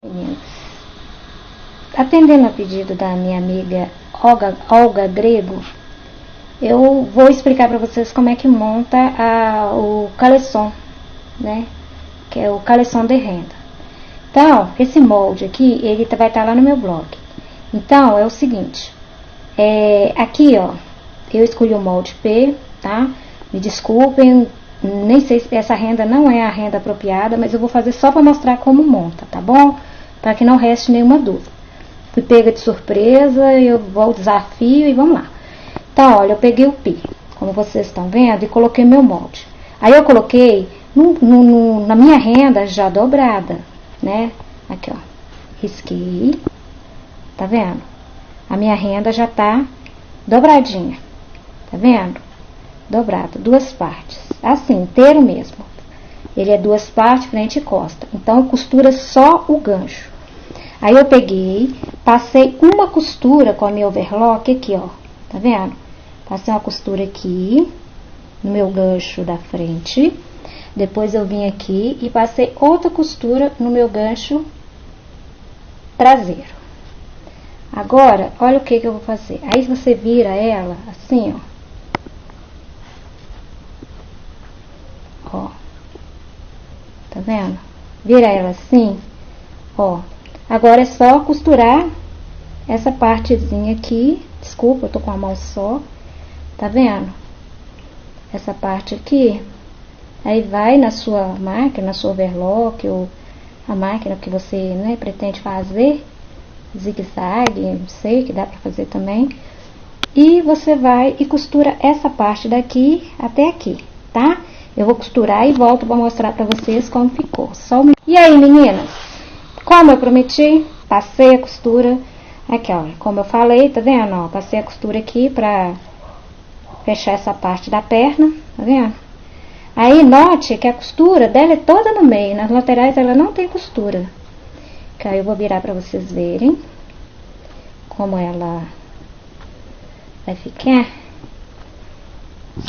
Meninas, atendendo a pedido da minha amiga Olga Grego, eu vou explicar para vocês como é que monta o caleçon, né? Que é o caleçon de renda. Então, esse molde aqui, ele vai estar lá no meu blog. Então, é o seguinte, aqui, ó, eu escolhi o molde P, tá? Me desculpem, nem sei se essa renda não é a renda apropriada, mas eu vou fazer só para mostrar como monta, tá bom? Para que não reste nenhuma dúvida. Fui pega de surpresa, eu vou ao desafio e vamos lá. Então, olha, eu peguei o P, como vocês estão vendo, e coloquei meu molde. Aí eu coloquei na minha renda já dobrada, né? Aqui, ó, risquei, tá vendo? A minha renda já tá dobradinha, tá vendo? Dobrado, duas partes, assim, inteiro mesmo. Ele é duas partes, frente e costa. Então, costura só o gancho. Aí eu peguei, passei uma costura com a minha overlock aqui, ó, tá vendo? Passei uma costura aqui, no meu gancho da frente. Depois eu vim aqui e passei outra costura no meu gancho traseiro. Agora, olha o que eu vou fazer. Aí você vira ela assim, ó. Ó. Tá vendo? Vira ela assim, ó. Agora é só costurar essa partezinha aqui. Desculpa, eu tô com a mão só. Tá vendo? Essa parte aqui. Aí vai na sua máquina, na sua overlock, ou a máquina que você, né, pretende fazer. Zigue-zague, não sei, que dá pra fazer também. E você vai e costura essa parte daqui até aqui, tá? Eu vou costurar e volto pra mostrar pra vocês como ficou. E aí, meninas? Como eu prometi, passei a costura aqui, ó, como eu falei, tá vendo, ó, passei a costura aqui pra fechar essa parte da perna, tá vendo? Aí, note que a costura dela é toda no meio, nas laterais ela não tem costura. Que aí eu vou virar pra vocês verem como ela vai ficar.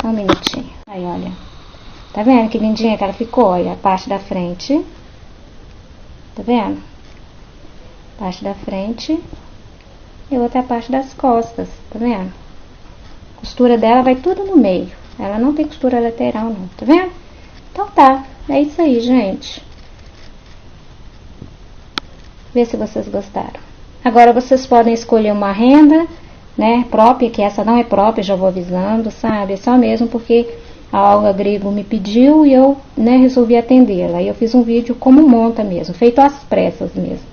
Só um minutinho. Aí, olha, tá vendo que lindinha que ela ficou? Olha, a parte da frente. Tá vendo? Parte da frente e outra parte das costas, tá vendo? A costura dela vai tudo no meio. Ela não tem costura lateral, não, tá vendo? Então tá, é isso aí, gente. Vê se vocês gostaram. Agora vocês podem escolher uma renda, né, própria, que essa não é própria, já vou avisando, sabe? É só mesmo porque a Olga Grego me pediu e eu, né, resolvi atendê-la. Aí eu fiz um vídeo como monta mesmo, feito às pressas mesmo.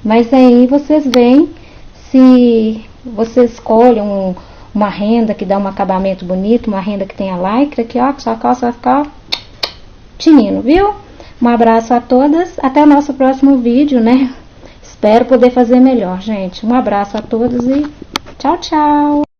Mas aí vocês veem se vocês escolhem uma renda que dá um acabamento bonito, uma renda que tenha lycra, que ó, que sua calça vai ficar tinindo, viu? Um abraço a todas, até o nosso próximo vídeo, né? Espero poder fazer melhor, gente. Um abraço a todos e tchau, tchau!